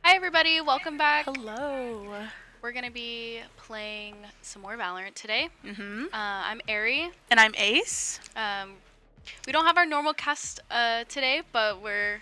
Hi everybody, welcome back. Hello. We're gonna be playing some more Valorant today. Mm-hmm. I'm Ari. And I'm Ace. We don't have our normal cast today, but we're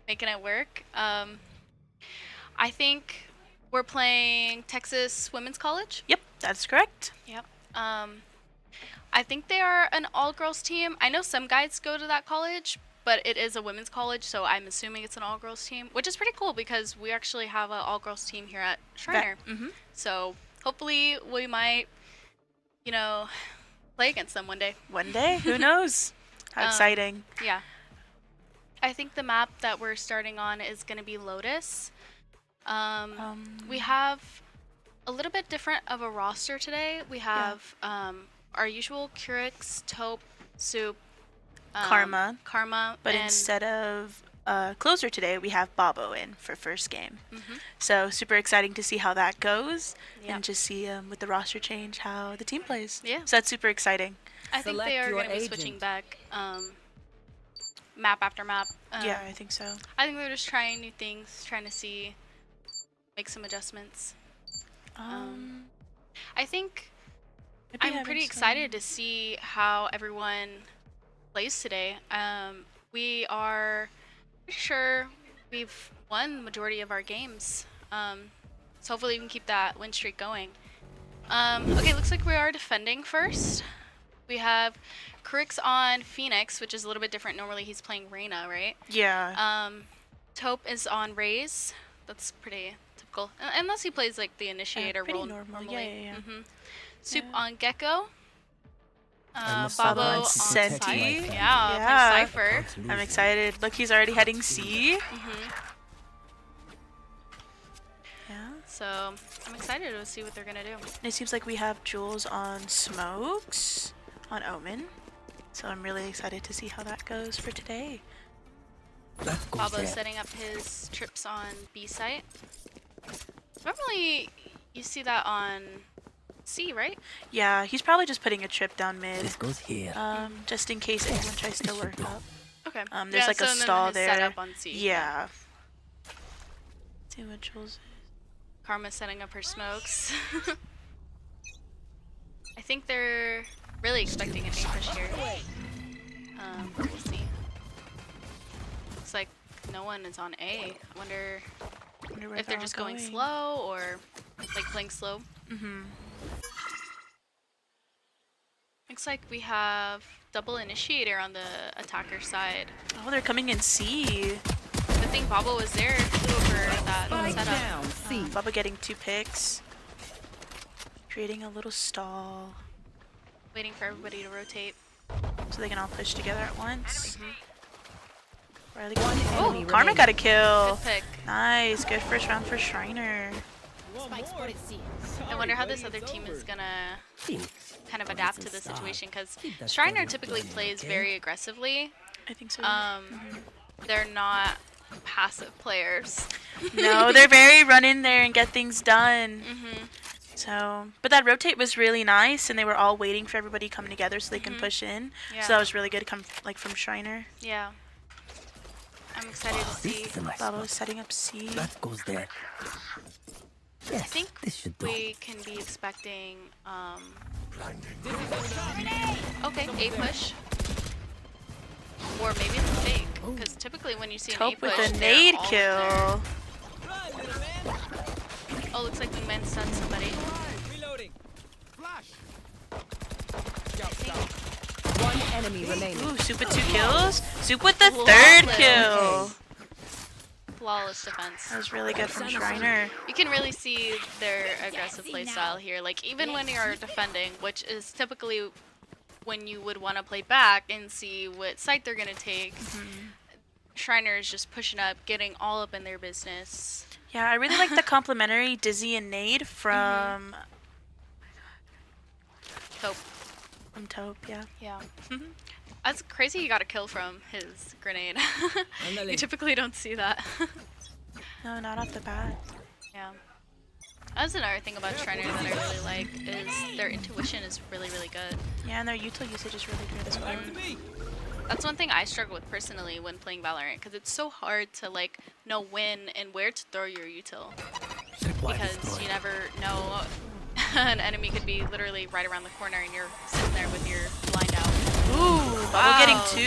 making it work. I think we're playing Texas Women's College. Yep, that's correct. Yep. I think they are an all-girls team. I know some guys go to that college, but it is a women's college, so I'm assuming it's an all-girls team, which is pretty cool because we actually have an all-girls team here at Schreiner. Mm-hmm. So hopefully we might, play against them one day. One day, who knows? How exciting. Yeah. I think the map that we're starting on is going to be Lotus. We have a little bit different of a roster today. We have our usual Curix, Taupe, Soup, Karma. But instead of closer today, we have Bobo in for first game. So super exciting to see how that goes and just see with the roster change how the team plays. Yeah. So that's super exciting. I think they are going to be switching back map after map. Yeah, I think so. I think they're just trying new things, trying to make some adjustments. I think I'm pretty excited to see how everyone plays today. We are pretty sure we've won the majority of our games. So hopefully we can keep that win streak going. Okay, looks like we are defending first. We have Crix on Phoenix, which is a little bit different. Normally he's playing Reyna, right? Yeah. Taupe is on Raze. That's pretty typical. Unless he plays like the initiator role normally. Yeah. Soup on Gecko. Bobo on Senti. Senti. Yeah, playing Cypher. I'm excited. Look, he's already heading C. Yeah. So I'm excited to see what they're gonna do. It seems like we have Jules on Smokes on Omen. So I'm really excited to see how that goes for today. Bobo's setting up his trips on B site. Normally you see that on C, right? Yeah, he's probably just putting a trip down mid. This goes here. Just in case anyone tries to work up. Okay. There's like a stall there. Setup on C. Yeah. Let's see what Jules is. Karma's setting up her smokes. I think they're really expecting a big push here. We'll see. Looks like no one is on A. I wonder if they're just going slow or like playing slow. Looks like we have double initiator on the attacker side. Oh, they're coming in C. Good thing Bobo was there over that setup. Bobo getting 2 picks. Creating a little stall. Waiting for everybody to rotate. So they can all push together at once. Oh, Karma got a kill. Good pick. Nice. Good first round for Schreiner. I wonder how this other team is gonna kind of adapt to the situation, because Schreiner typically plays very aggressively. I think so. They're not passive players. No, they're very run in there and get things done. So, but that rotate was really nice, and they were all waiting for everybody to come together so they can push in. Yeah. So that was really good, from Schreiner. Yeah. I'm excited to see. Bobo is setting up C. That goes there. I think we can be expecting okay, A push. Or maybe it's a fake. Because typically when you see an A Taupe push, with a nade kill. Oh, looks like we meant to stun somebody. One enemy remaining. Ooh, Soup with 2 kills. Soup with the 3rd kill. Flawless defense. That was really good from Schreiner. You can really see their aggressive playstyle here. Like, even when you're defending, which is typically when you would want to play back and see what site they're going to take, Schreiner is just pushing up, getting all up in their business. Yeah, I really like the complimentary Dizzy and Nade from Taupe. From Taupe, yeah. Yeah. That's crazy he got a kill from his grenade. You typically don't see that. No, not off the bat. Yeah. That's another thing about Schreiner that I really like, is their intuition is really, really good. Yeah, and their util usage is really good as well. That's one thing I struggle with personally when playing Valorant, because it's so hard to like know when and where to throw your util, because you never know. An enemy could be literally right around the corner and you're sitting there with your blind out. Ooh, Bubble getting 2.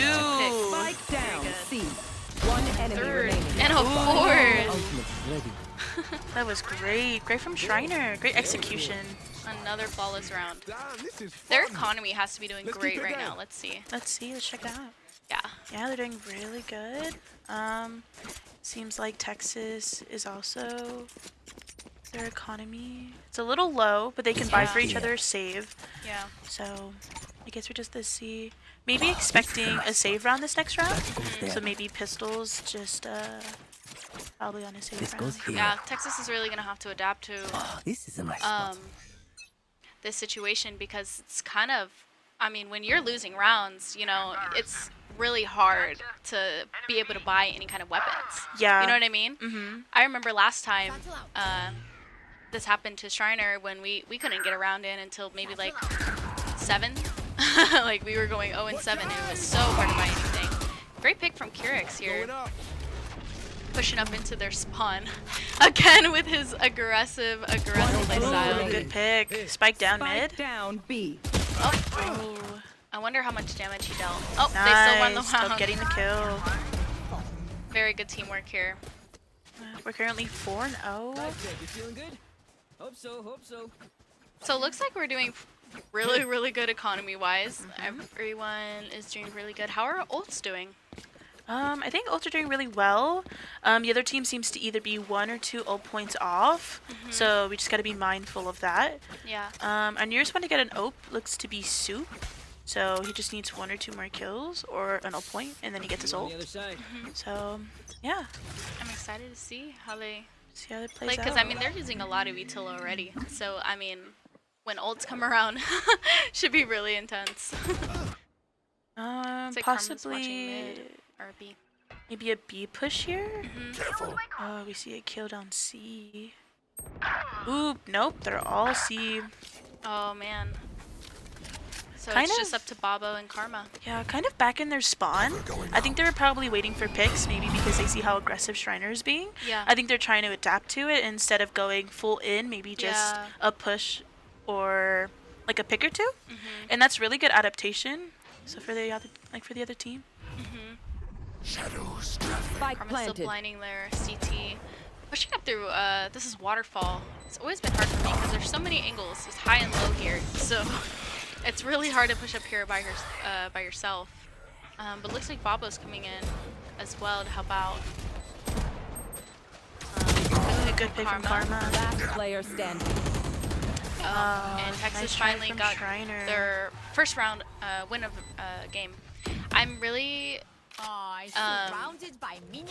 Spike down. C. One enemy remaining. And a 4th. That was great. Great from Schreiner. Great execution. Another flawless round. Their economy has to be doing great right now. Let's see. Let's see. Let's check it out. Yeah. Yeah, they're doing really good. Seems like Texas is also their economy. It's a little low, but they can buy for each other, save. Yeah. So I guess we're just to see. Maybe expecting a save round this next round. So maybe Pistols just probably on a save round. Yeah, Texas is really gonna have to adapt to This is a nice spot. this situation, because it's kind of, I mean, when you're losing rounds, you know, it's really hard to be able to buy any kind of weapons. Yeah. You know what I mean? Mm-hmm. I remember last time this happened to Schreiner when we couldn't get around in until maybe like 7. Like we were going 0-7 and it was so hard to buy anything. Great pick from Curix here. Pushing up into their spawn. Again with his aggressive play style. Good pick. Spike down mid. Spike down B. Oh. I wonder how much damage he dealt. Oh, Nice. they still won the Still round. getting the kill. Very good teamwork here. We're currently 4-0. You feeling good? Hope so, hope so. So it looks like we're doing really, really good economy-wise. Everyone is doing really good. How are ults doing? I think ults are doing really well. The other team seems to either be 1 or 2 ult points off, so we just got to be mindful of that. Yeah. Our nearest one to get an ult looks to be Soup, so he just needs 1 or 2 more kills or an ult point, and then he gets his On ult. the other side. So, yeah, I'm excited to see how they... see how it plays Like, out. because, I mean, they're using a lot of util already. So, I mean, when ults come around, should be really intense. It's like Karma's watching possibly mid or B. maybe a B push here. Oh, we see a kill down C. Oop, nope, they're all C. Oh, man. So Kind it's of- just up to Babo and Karma. Yeah, kind of back in their spawn. I think they were probably waiting for picks, maybe because they see how aggressive Schreiner is being. Yeah. I think they're trying to adapt to it instead of going full in, maybe just Yeah. a push or like a pick or two. And that's really good adaptation. So for the other, for the other team. Spike Karma's still planted. blinding their CT. Pushing up through, this is Waterfall. It's always been hard for me because there's so many angles. It's high and low here. So it's really hard to push up here by yourself. But looks like Babo's coming in as well to help out. A good pick from Karma. Last player standing. And Texas nice try finally from got Schreiner. their first round win of game. I'm really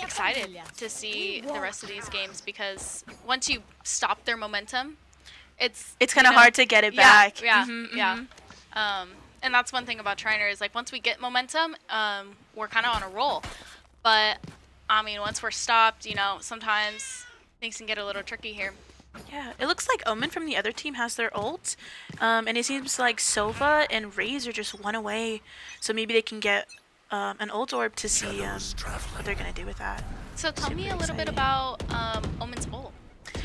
excited to see the rest of these games, because once you stop their momentum, it's It's kind of hard to get it back. Yeah, Mhm, yeah. mhm. And that's one thing about Schreiner is, like, once we get momentum, we're kind of on a roll. But I mean, once we're stopped, you know, sometimes things can get a little tricky here. Yeah, it looks like Omen from the other team has their ult, and it seems like Sova and Raze are just 1 away, so maybe they can get an ult orb to see what they're gonna do with that. So tell me a Super little bit exciting. about Omen's ult.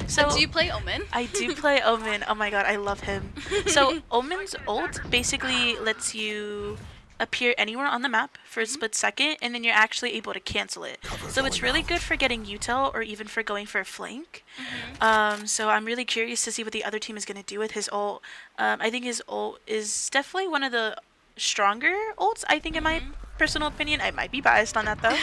So Do you play Omen? I do play Omen. Oh my god, I love him. So Omen's ult basically lets you appear anywhere on the map for a split second, and then you're actually able to cancel it. So it's really good for getting util or even for going for a flank. So I'm really curious to see what the other team is going to do with his ult. I think his ult is definitely one of the stronger ults, I think, in my personal opinion. I might be biased on that though.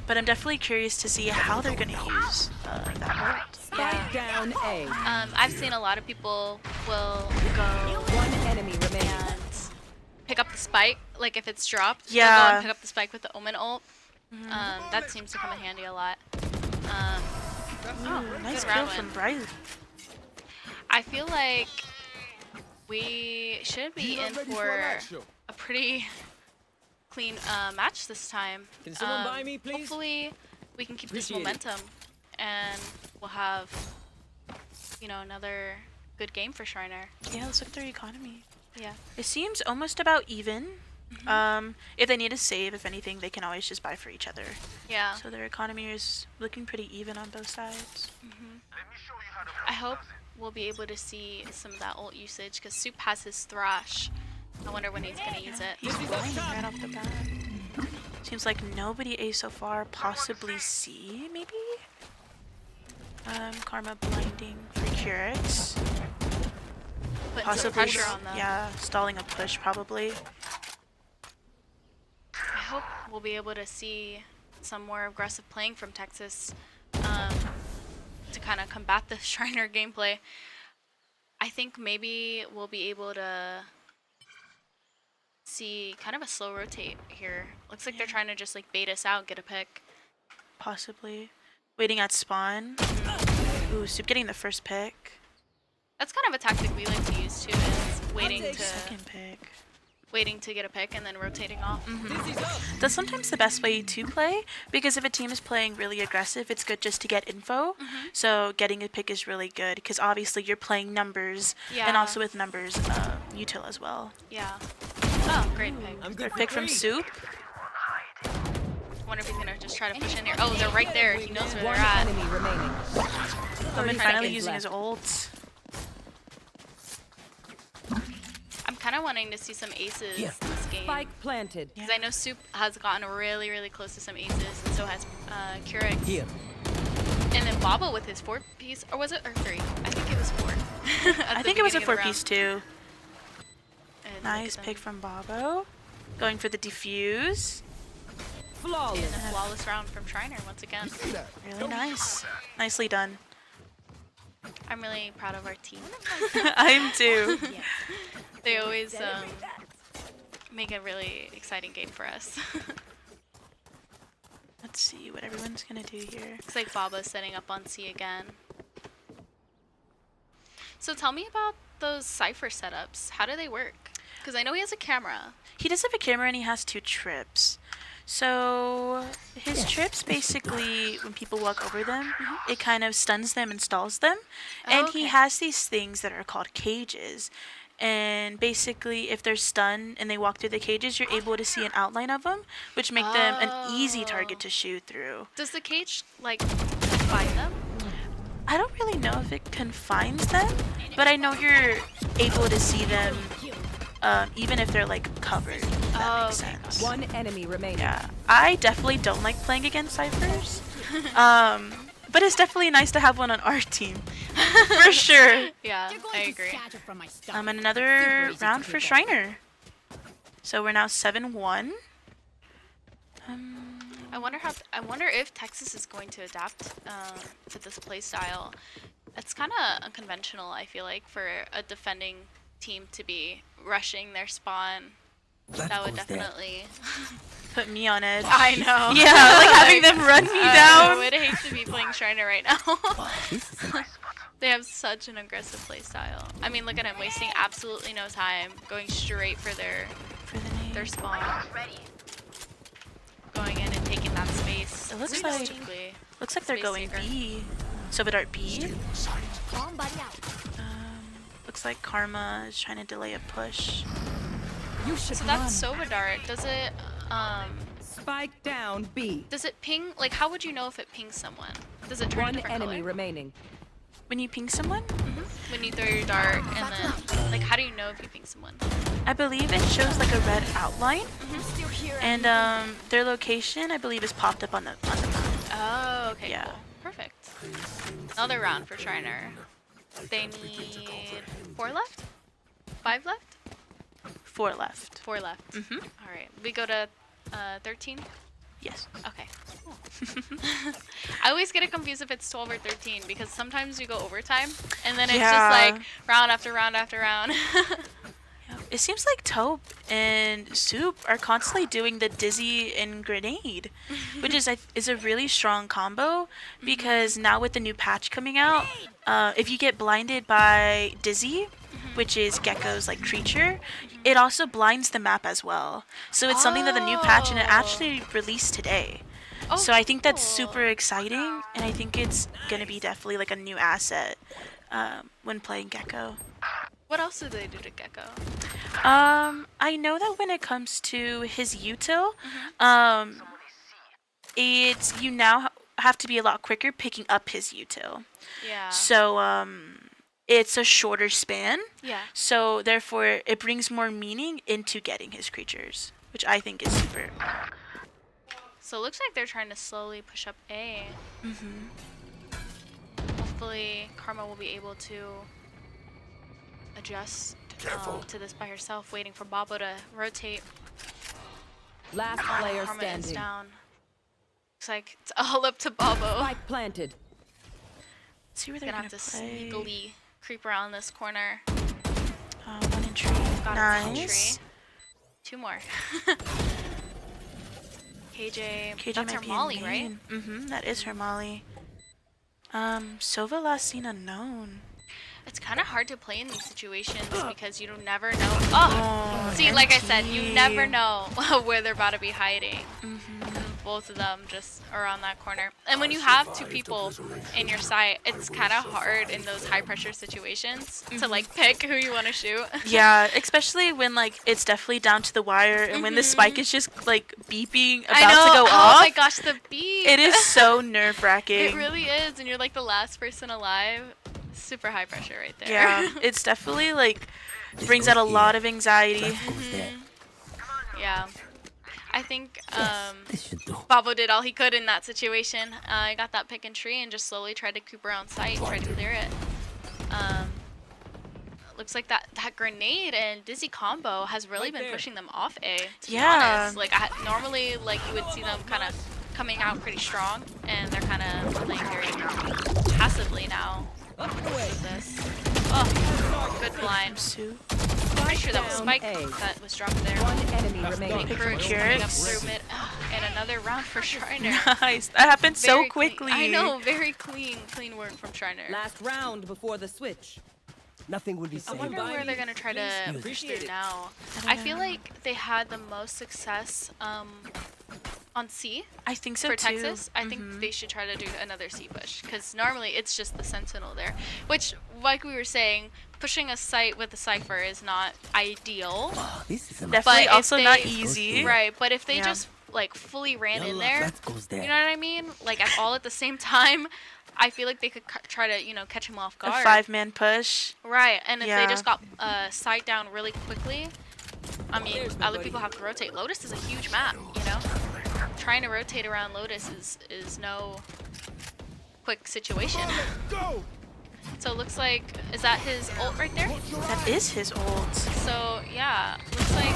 But I'm definitely curious to see how they're going to use that ult. Spike down A. I've seen a lot of people will go One enemy remaining. and pick up the spike, like if it's dropped. They'll go Yeah. and pick up the spike with the Omen ult. That seems to come in handy a lot. Nice good kill round from win. Bryce. I feel like we should be in for a pretty clean match this time. Can someone buy me, please? Hopefully we can keep this Appreciate it. momentum and we'll have, you know, another good game for Schreiner. Yeah, let's look at their economy. Yeah. It seems almost about even. If they need a save, if anything, they can always just buy for each other. Yeah. So their economy is looking pretty even on both sides. I hope we'll be able to see some of that ult usage because Soup has his thrash. I wonder when he's gonna use it. He's blinding right off the bat. Seems like nobody A so far, possibly C, maybe? Karma blinding for Curix. Put some Possibly, pressure on them. yeah, stalling a push probably. I hope we'll be able to see some more aggressive playing from Texas to kind of combat the Schreiner gameplay. I think maybe we'll be able to see kind of a slow rotate here. Looks like they're trying to just like bait us out, get a pick. Possibly. Waiting at spawn. Ooh, Soup getting the first pick. That's kind of a tactic we like to use too, is Second pick. waiting to get a pick and then rotating off. That's sometimes the best way to play, because if a team is playing really aggressive, it's good just to get info. So getting a pick is really good, because obviously you're playing numbers, and also with numbers, util as well. Yeah. Oh, great pick. Good pick from Soup. Wonder if he's gonna just try to push in here. Oh, they're right there. He knows where One they're at. enemy remaining. Omen 30 finally seconds using his left. ult. I'm kind of wanting to see some aces this game. Spike planted. Because I know Soup has gotten really, really close to some aces, and so has Curix. Here. And then Baba with his 4-piece, or was it, or 3? I think it was 4. I think it was a beginning of the 4-piece too. And Nice look at pick them. from Babo. Going for the defuse. Flawless. And a flawless round from Schreiner once again. Really nice. Nicely done. I'm really proud of our team. I am too. They always make a really exciting game for us. Let's see what everyone's gonna do here. Looks like Baba's setting up on C again. So tell me about those Cypher setups. How do they work? Because I know he has a camera. He does have a camera and he has 2 trips. So his trips basically, when people walk over them, it kind of stuns them and stalls them. And he has these things that are called cages. And basically, if they're stunned and they walk through the cages, you're able to see an outline of them, which make them an easy target to shoot through. Does the cage, like, find them? I don't really know if it confines them, but I know you're able to see them even if they're like covered. If that makes sense. One enemy remaining. Yeah, I definitely don't like playing against Cyphers, but it's definitely nice to have one on our team, for sure. Yeah, I agree. And another round for Schreiner. So we're now 7-1. I wonder if Texas is going to adapt to this play style. It's kind of unconventional, I feel like, for a defending team to be rushing their spawn. That would definitely Put me on edge. I know. Yeah, like having them run me I down. would hate to be playing Schreiner right now. They have such an aggressive play style. I mean, look at him wasting absolutely no time, going straight for their spawn. Going in and taking that space. It looks strategically. Looks like they're Space going taker. B. Silverdart B. Looks like Karma is trying to delay a push. You should So that's Sova Dart. Does it Spike down B. does it ping, like, how would you know if it pings someone? Does it turn a One different enemy color? remaining. When you ping someone, When you throw your dart, and then, like, how do you know if you ping someone? I believe it shows like a red outline, and their location I believe is popped up on the map. Oh, okay, Yeah. cool. Perfect. Another round for Schreiner. They need 4 left? 5 left? 4 left. 4 left. All right, we go to 13? Yes. Okay. Cool. I always get it confused if it's 12 or 13 because sometimes you go overtime and then it's just like round after round after round. It seems like Taupe and Soup are constantly doing the Dizzy and Grenade, which is a really strong combo because now with the new patch coming out, if you get blinded by Dizzy, which is Gecko's like creature, it also blinds the map as well. So it's something that the new patch and it actually released today. So I think that's super exciting, and I think it's gonna be definitely like a new asset when playing Gecko. What else do they do to Gecko? I know that when it comes to his util, it's you now have to be a lot quicker picking up his util. Yeah. So it's a shorter span. Yeah. So therefore, it brings more meaning into getting his creatures, which I think is super. So it looks like they're trying to slowly push up A. Hopefully, Karma will be able to adjust to this by herself, waiting for Babo to rotate. Last player Karma is standing. down. Looks like it's all up to Babo. Spike planted. See where He's they're gonna gonna have to play. sneakily creep around this corner. One in tree. Got Nice. a tree. 2 more. KJ, KJ that's might her be in Molly, right? main. That is her Molly. Sova last seen unknown. It's kind of hard to play in these situations because you don't never know. Oh, see, like I said, you never know where they're about to be hiding. And both of them just are on that corner. And when you have 2 people in your sight, it's kind of hard in those high pressure situations to like pick who you want to shoot. Yeah, especially when like it's definitely down to the wire, and when the spike is just like beeping about I know. to go Oh off. my gosh, the beep. It is so nerve wracking. It really is, and you're like the last person alive. Super high pressure right there. Yeah, it's definitely like brings out a lot of anxiety. Yeah. I think Babo did all he could in that situation. He got that pick and tree and just slowly tried to creep around sight, tried to clear it. Looks like that grenade and Dizzy combo has really been pushing them off A. To be honest. Like normally, like you would see them kind of coming out pretty strong, and they're kind of playing very passively now. This. Oh, good blind. Pretty sure that was Spike that was dropped there. One enemy remaining. Pick from Coming up Curix. through mid. And another round for Schreiner. Nice. That happened so Very clean. quickly. I know, very clean work from Schreiner. Last round before the switch. Nothing would be I safe. wonder where they're gonna try to push Appreciate through it. now. I feel like they had the most success on C I think so for too. Texas. I think they should try to do another C push because normally it's just the Sentinel there, which, like we were saying, pushing a site with a Cypher is not ideal. This is Definitely But if also not they- easy. Right, but if they Yeah. just like fully ran in there, That goes there. you know what I mean? Like at all at the same time, I feel like they could try to, catch him off A guard. 5-man push. Right, and if Yeah. they just got sight down really quickly, I mean, other people have to rotate. Lotus is a huge map, you know? Trying to rotate around Lotus is no quick situation. So it looks like, is that his ult right there? That is his ult. So, yeah, looks like,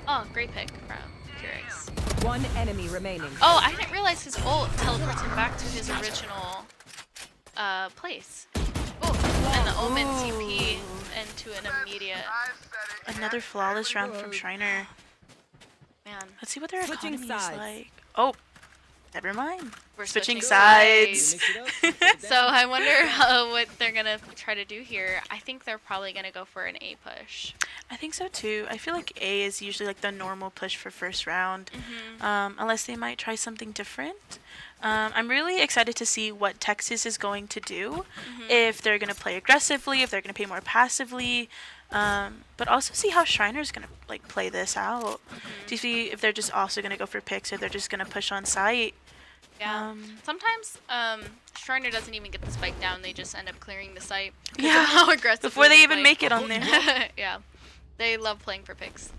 oh, great pick from Curix. One enemy remaining. Oh, I didn't realize his ult teleports him back to his original place. Oh, and the Omen TP into an immediate. Another flawless round from Schreiner. Man, Let's see what their Switching economy is sides. like. Oh, never mind. we're Switching switching sides. Mix it up. So I wonder what they're gonna try to do here. I think they're probably gonna go for an A push. I think so too. I feel like A is usually like the normal push for first round, Mm-hmm. unless they might try something different. I'm really excited to see what Texas is going to do. If they're going to play aggressively, if they're going to play more passively, but also see how Schreiner's going to like play this out. To see if they're just also going to go for picks or they're just going to push on site. Yeah. Sometimes Schreiner doesn't even get the spike down. They just end up clearing the site. 'cause of Yeah, how aggressive before they even make it on there. Yeah. They love playing for picks.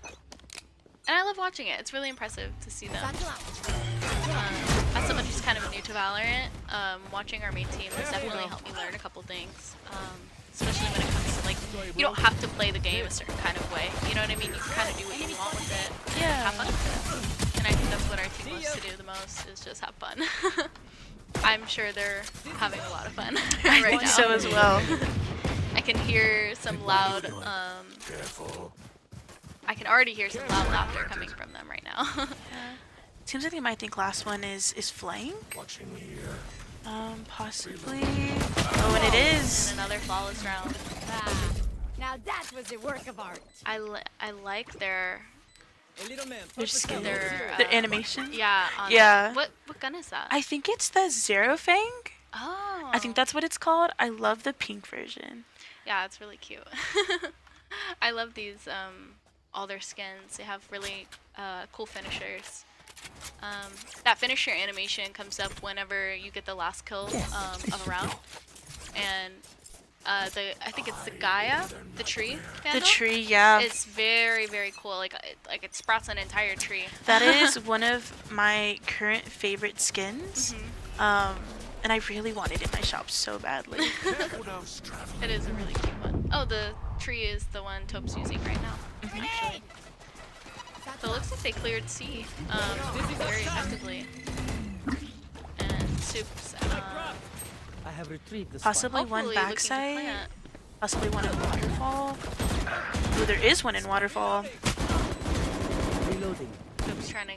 And I love watching it. It's really impressive to see them. As someone who's kind of new to Valorant, watching our main team has definitely helped me learn a couple things. Especially when it comes to like, you don't have to play the game a certain kind of way. You know what I mean? You can kind of do what you want with it. And Yeah. have fun with it. And I think that's what our team loves to do the most is just have fun. I'm sure they're having a lot of fun I right think now. so as well. I can hear some loud, I can already hear some loud laughter coming from them right now. Seems like they might think last one is flank. Possibly. Oh, and it And is. another flawless round. Now that was a work of art. I like their, A little man. Their skill. their, Their animation. yeah. Yeah. What gun is that? I think it's the Zero Fang. Oh. I think that's what it's called. I love the pink version. Yeah, it's really cute. I love these all their skins. They have really cool finishers. That finisher animation comes up whenever you get the last kill of a round, and I think it's the Gaia, the tree. The Vandal. tree, yeah. It's very cool. Like it sprouts an entire tree. That is one of my current favorite skins. And I really want it in my shop so badly. It is a really cute one. Oh, the tree is the one Taupe's using right now. Actually. So it looks like they cleared C very effectively. And Soup's I have retrieved the Possibly spike. one hopefully looking to backside. plant. Possibly one in waterfall. Ooh, there is one in waterfall. Reloading. Soup's trying to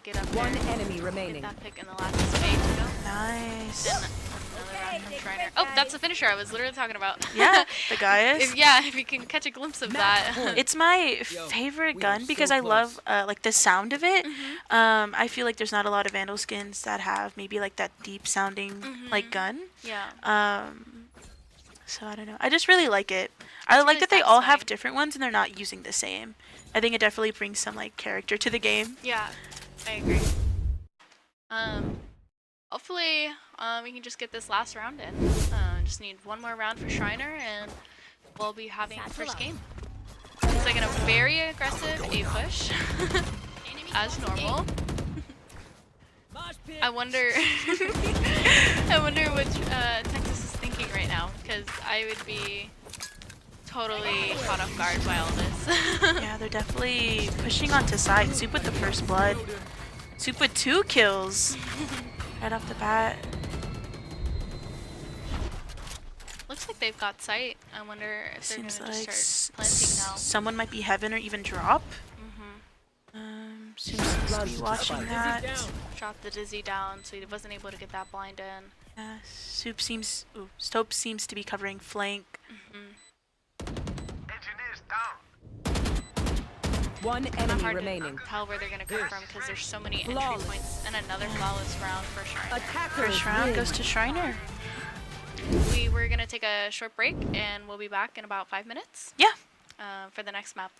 get up there. One enemy Get remaining. that pick in the last spade to go. Nice. And another round from Schreiner. Oh, that's the finisher I was literally talking about. Yeah, the guy is. If you can catch a glimpse of that. It's my favorite gun because I love like the sound of it. I feel like there's not a lot of Vandal skins that have maybe like that deep sounding like gun. Yeah. So I don't know. I just really like it. I like really that they all have satisfying. different ones and they're not using the same. I think it definitely brings some like character to the game. Yeah, I agree. Hopefully, we can just get this last round in. Just need one more round for Schreiner, and we'll be having the first game. It's like in a very aggressive A push, as normal. I wonder, I wonder what Texas is thinking right now, because I would be totally caught off guard by all this. Yeah, they're definitely pushing onto side. Soup with the first blood. Soup with 2 kills. Right off the bat. Looks like they've got sight. I wonder if they're Seems gonna like just start planting now. someone might be heaven or even drop. Soup seems to be watching that. Dropped the dizzy down, so he wasn't able to get that blind in. Yeah, Soup seems. Ooh, Stope seems to be covering flank. One Not enemy hard remaining. to tell where they're gonna come from because there's so many entry Flawless. points, and another flawless round for Schreiner. Attackers First round win. goes to Schreiner. We're gonna take a short break, and we'll be back in about 5 minutes Yeah. for the next map.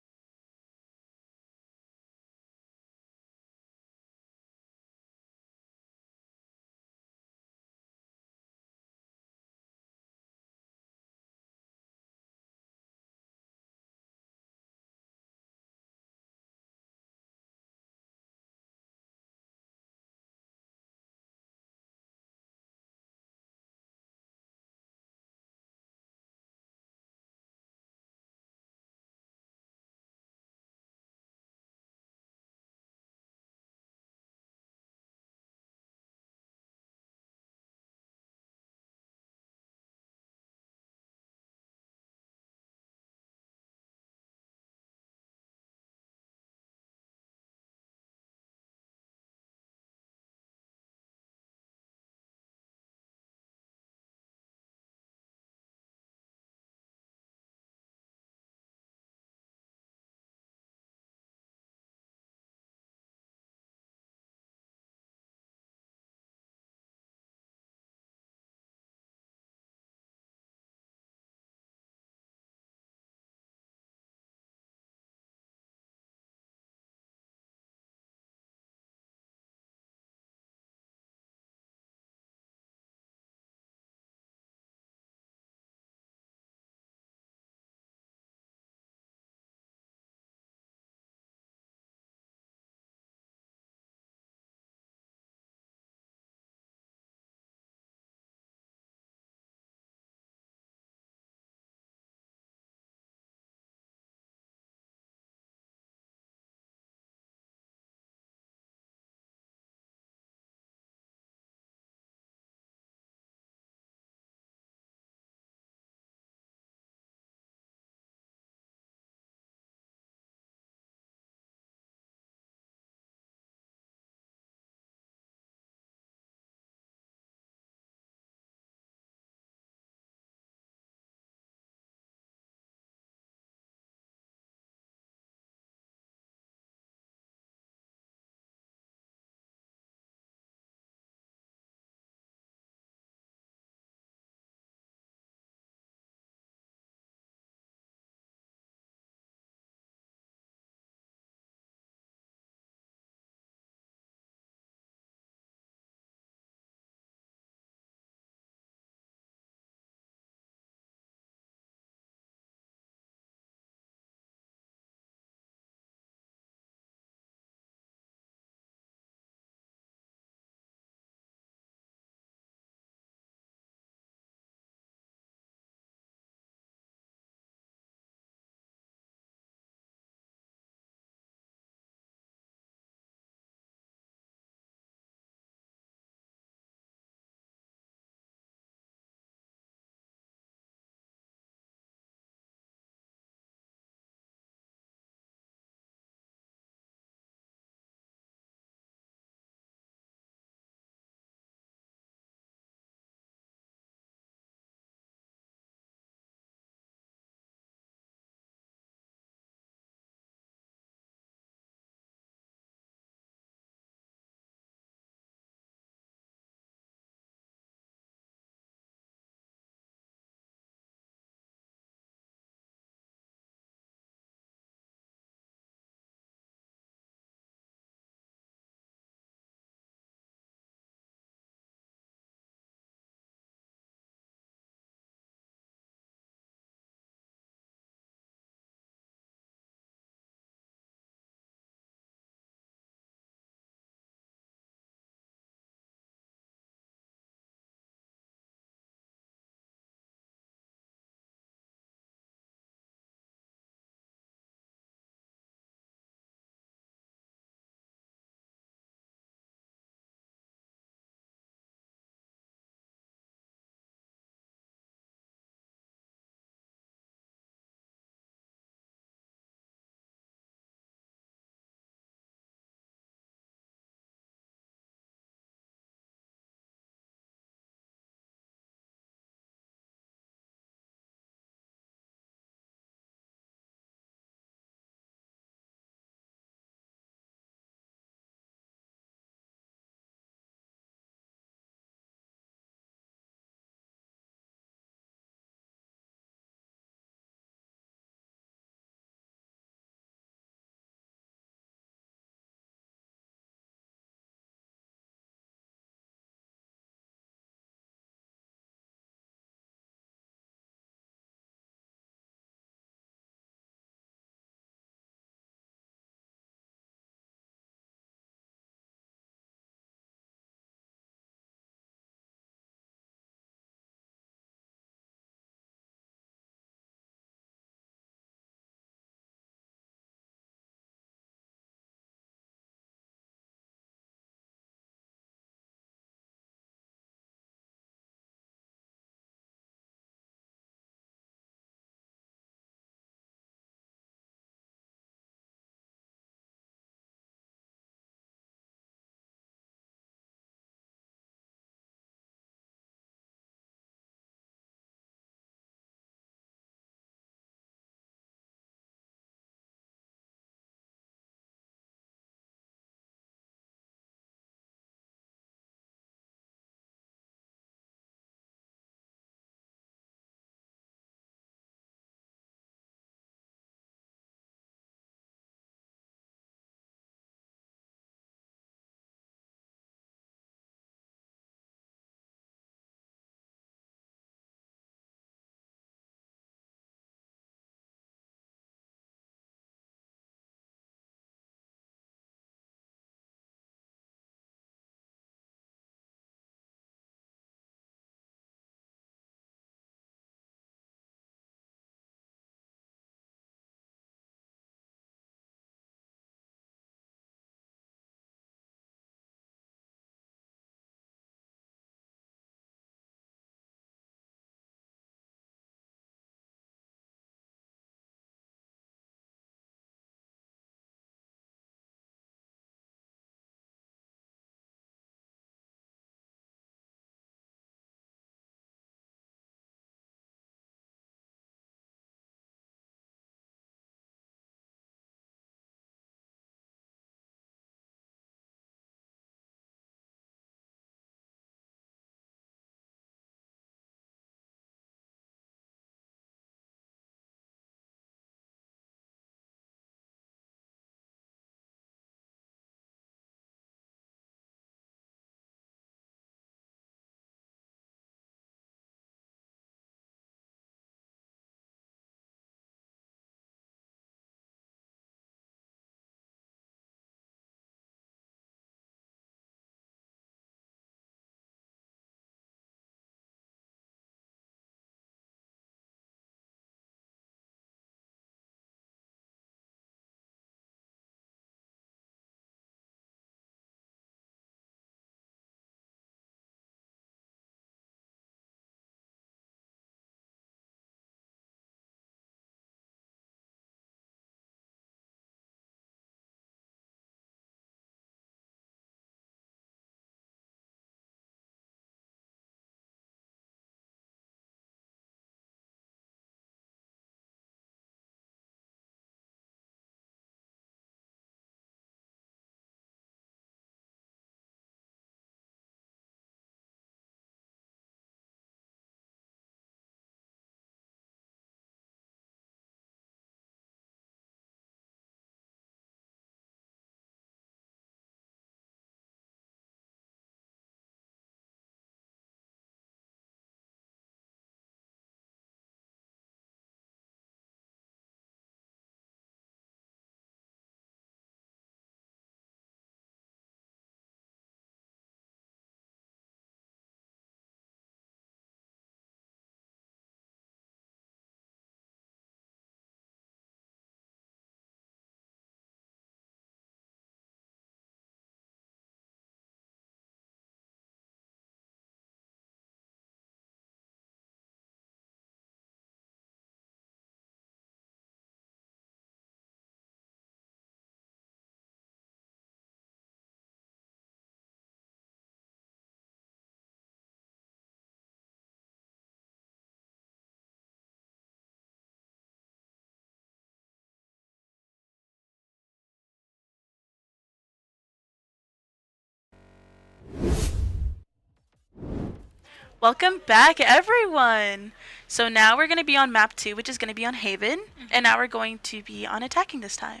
Welcome back, everyone. So now we're going to be on map 2, which is going to be on Haven, and now we're going to be on attacking this time.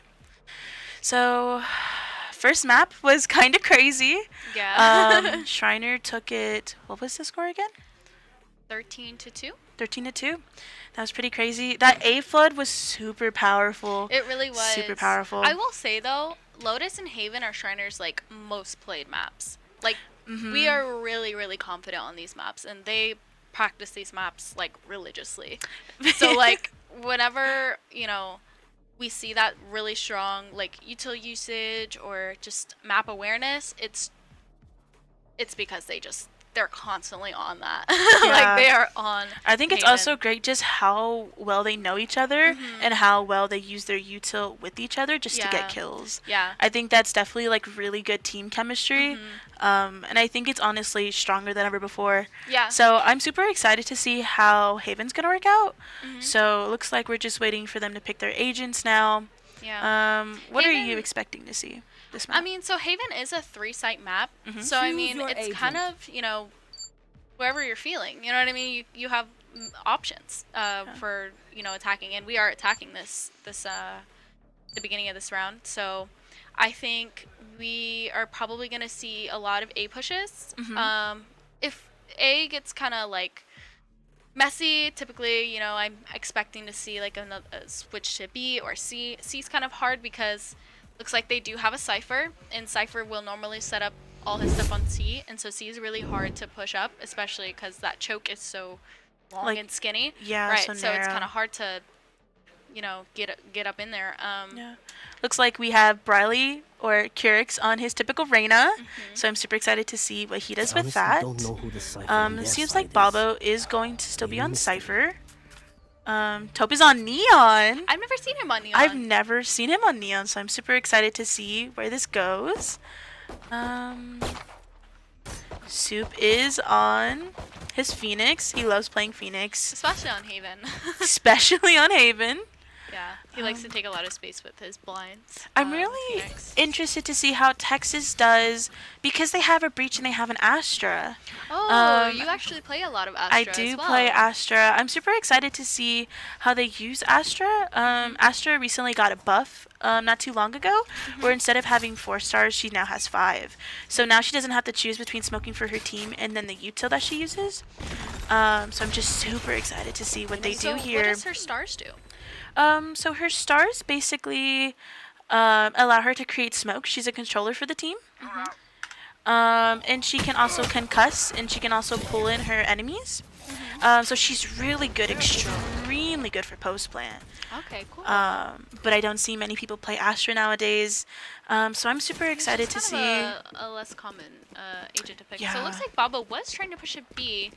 So, first map was kind of crazy. Yeah. Schreiner took it. What was the score again? 13-2. 13-2. That was pretty crazy. That A flood was super powerful. It really was. Super powerful. I will say though, Lotus and Haven are Shriner's like most played maps. Like we are really, really confident on these maps, and they practice these maps like religiously. So like whenever we see that really strong like util usage or just map awareness, it's because they're constantly on that. Yeah. Like they are on. I think it's Haven. also great just how well they know each other and how well they use their util with each other just to get kills. Yeah. I think that's definitely like really good team chemistry. And I think it's honestly stronger than ever before. Yeah. So I'm super excited to see how Haven's gonna work out. So it looks like we're just waiting for them to pick their agents now. Yeah. What are you Haven- expecting to see this map? I mean, so Haven is a 3-site map, so I Choose mean, your it's agent. kind of wherever you're feeling. You know what I mean? You have options for attacking, and we are attacking this the beginning of this round. So I think we are probably gonna see a lot of A pushes. If A gets kind of like messy, typically, I'm expecting to see like a switch to B or C. C's kind of hard because looks like they do have a Cypher, and Cypher will normally set up all his stuff on C, and so C is really hard to push up, especially because that choke is so long and skinny. Yeah, right. so it's narrow. kind of hard to, get up in there. Yeah. Looks like we have Briley or Curix on his typical Reyna, so I'm super excited to see what he does with Honestly, that. don't know who the Cypher on their Seems side like is. Babo is going to still be Maybe on mistake. Cypher. Taupe is on Neon. I've never seen him on Neon. I've never seen him on Neon, so I'm super excited to see where this goes. Soup is on his Phoenix. He loves playing Phoenix, especially on Haven. especially on Haven. Yeah, he likes to take a lot of space with his blinds. I'm really Phoenix. interested to see how Texas does because they have a Breach and they have an Astra. Oh, you actually play a lot of Astra I do as well. play Astra. I'm super excited to see how they use Astra. Astra recently got a buff not too long ago, where instead of having 4 stars, she now has 5. So now she doesn't have to choose between smoking for her team and then the util that she uses. So I'm just super excited to see what they So do here. what does her stars do? So her stars basically allow her to create smoke. She's a controller for the team. And she can also concuss, and she can also pull in her enemies. So she's really good, extremely good for post plant. Okay, cool. But I don't see many people play Astra nowadays. So I'm super excited to It's see. kind of a less common agent to pick. So it looks Yeah. like Baba was trying to push a B,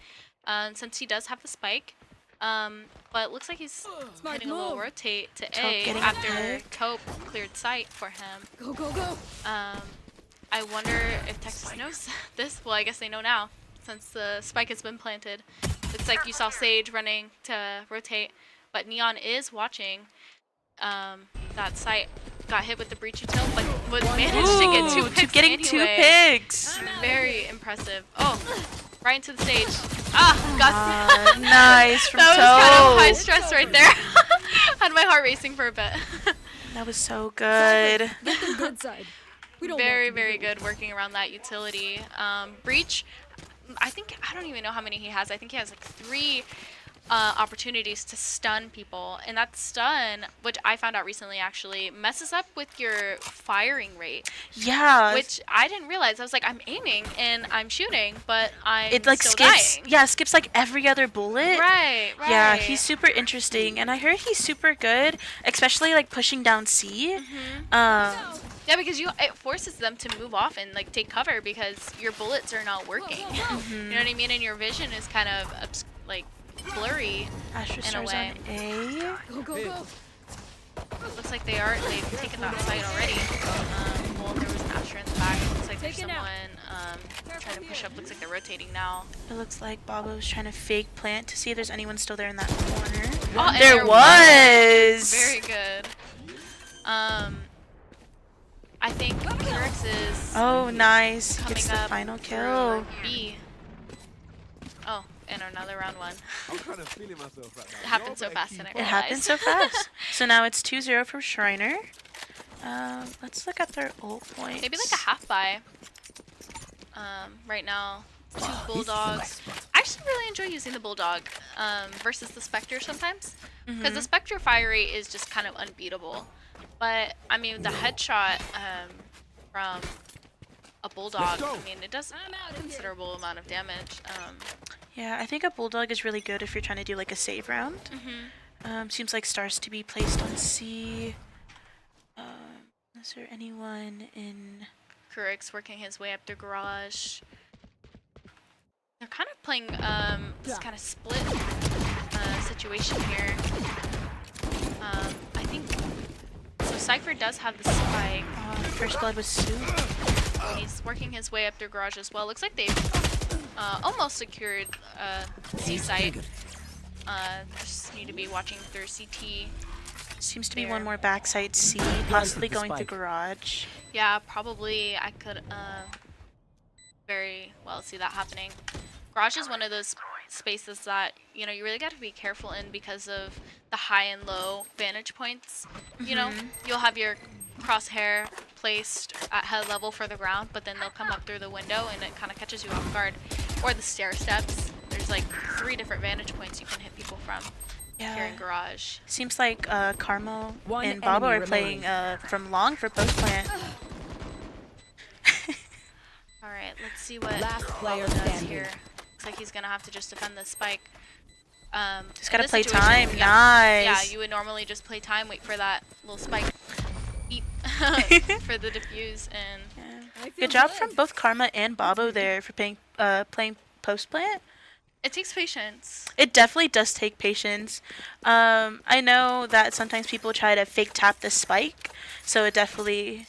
since he does have the spike. But it looks like he's hitting a little move. rotate to Taupe A getting a after pick. Taupe cleared sight for him. Go, go, go. I wonder if Texas knows this. Well, I guess they know now, since the spike has been planted. Looks like you saw Sage running to rotate, but Neon is watching that site. Got hit with the breach util, but managed to get 2 Ooh, picks to getting anyway. 2 picks. Very impressive. Oh, right into the stage. Got Nice from that was kind of high Taupe. stress right there. Had my heart racing for a bit. That was so good. Get the good side. We don't Very, want to be very rude. good working around that utility. Breach, I don't even know how many he has. I think he has like 3 opportunities to stun people, and that stun, which I found out recently actually, messes up with your firing rate, Yeah. which I didn't realize. I was like, I'm aiming and I'm shooting, but I'm It like still skips. dying. Yeah, skips like every other bullet. Right, right. Yeah, he's super interesting, and I heard he's super good, especially like pushing down C. Yeah, because it forces them to move off and like take cover because your bullets are not working. You know what I mean? And your vision is kind of like blurry. Astra In a stars way. on A. Go, go, go. Looks like they've taken that site already. Well, there was an Astra in the back. Looks like there's Taken out. someone trying to push up. Looks like they're rotating now. It looks like Babo's trying to fake plant to see if there's anyone still there in that corner. Oh, and there was. Very good. I think Curix is Oh, nice. He coming gets the up final for kill. B. Oh, in another round 1. I'm kind of feeling myself right now. It happened so fast and I It realized. happened so fast. So now it's 2-0 for Schreiner. Let's look at their ult points. Maybe like a half buy. Right now, 2 bulldogs. I actually really enjoy using the bulldog versus the Spectre sometimes, because the Spectre fire rate is just kind of unbeatable. But I mean, the headshot from a bulldog, I mean, it does a considerable amount of damage. Yeah, I think a bulldog is really good if you're trying to do like a save round. Seems like stars to be placed on C. Is there anyone in? Kurik's working his way up the garage. They're kind of playing this kind of split situation here. I think so. Cypher does have the spike. First blood was Sue. He's working his way up their garage as well. Looks like they've almost secured C site. Just need to be watching their CT. Seems to be one more backside C, possibly going to garage. Yeah, probably. I could very well see that happening. Garage is one of those spaces that, you know, you really got to be careful in because of the high and low vantage points. You know, you'll have your crosshair placed at head level for the ground, but then they'll come up through the window and it kind of catches you off guard. Or the stair steps. There's like 3 different vantage points you can hit people from here in garage. Seems like Carmel One and Babo are enemy playing remaining. from long for post plant. Alright, let's see what Last player Babo does standing. here. Looks like he's gonna have to just defend the spike. Just in gotta this play situation, time. Yeah, Nice. you would normally just play time, wait for that little spike beep for the defuse, and I feel Good job from both Karma and Babo there for playing post plant. it takes patience. It definitely does take patience. I know that sometimes people try to fake tap the spike, so it definitely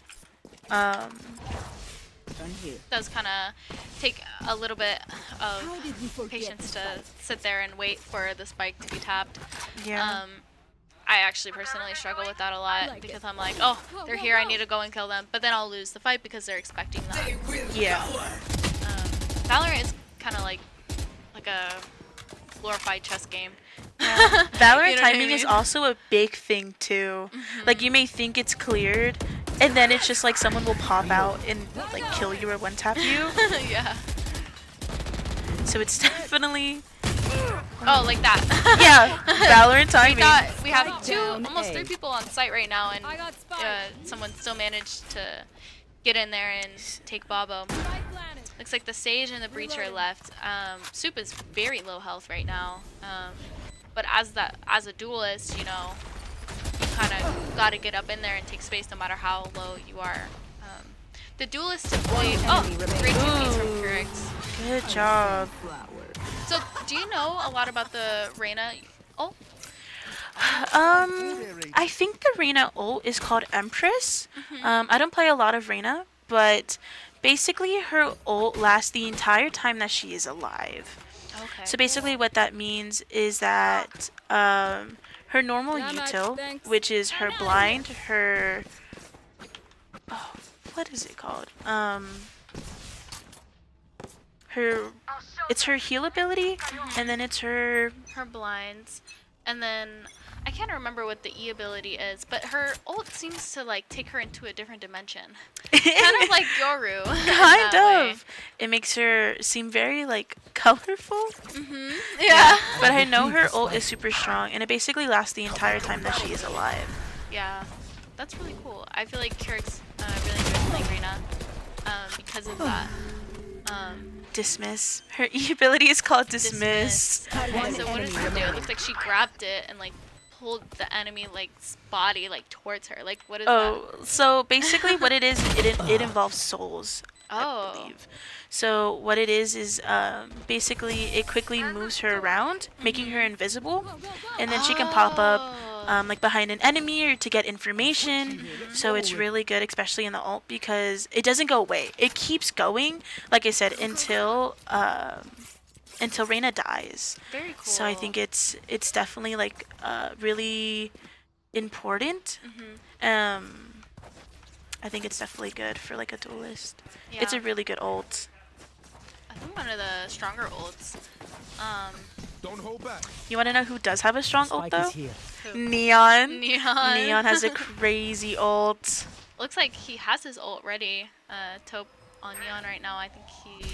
It does kind of take a little bit How of did we forget patience the to spike? sit there and wait for the spike to be tapped. yeah. I actually personally struggle with that a lot like because it. I'm like, oh, they're here, I need to go and kill them, but then I'll lose the fight because they're expecting that. Yeah. Valorant is kind of like a glorified chess game. Valorant You know what I timing is mean? also a big thing too. Like you may think it's cleared, and then it's just like someone will pop out and like kill you or one tap you. Yeah. So it's definitely Oh, like that. yeah, Valorant timing. We have Spike 2, down almost A. 3 people on site right now, and I got spike. someone still managed to get in there and take Babo. Spike planted. Looks like the Sage and the Breach are left. Soup is very low health right now. But as a duelist, you know, you kind of got to get up in there and take space no matter how low you are. The duelist typically... Oh, enemy great 2Ps from Ooh. Kurix. Good job. So, do you know a lot about the Reyna? Oh, I think the Reyna ult is called Empress. I don't play a lot of Reyna, but basically her ult lasts the entire time that she is alive. okay. So basically what that means is that her normal Yeah, much, util, thanks. which is her blind, her... Oh, what is it called? It's her heal ability, and then it's her... her blinds, and then I can't remember what the E ability is, but her ult seems to like take her into a different dimension, kind of like Yoru. in Kind that way. of. It makes her seem very like colorful. Yeah. But I know her ult is super strong, and it basically lasts the entire time that she is alive. Yeah, that's really cool. I feel like Kurix really enjoys playing Reyna because of that. Dismiss. Her E ability is called Dismiss. Okay, so what does enemy it do? It remaining. looks like she grabbed it and like pulled the enemy like body like towards her. Like what is Oh, so basically what it is, it involves souls, that? I Oh. believe. So what it is basically it quickly moves her around, making her invisible, and then she can pop up like behind an enemy or to get information. So it's really good, especially in the ult, because it doesn't go away. It keeps going, like I said, until Reyna dies. Very cool. So I think it's definitely like really important. I think it's definitely good for like a duelist. It's a Yeah. really good ult. I think one of the stronger ults. Don't hold back. You want to know who does have a strong ult Spike though? is here. Neon. Neon. Neon has a crazy ult. Looks like he has his ult ready. Taupe on Neon right now. I think he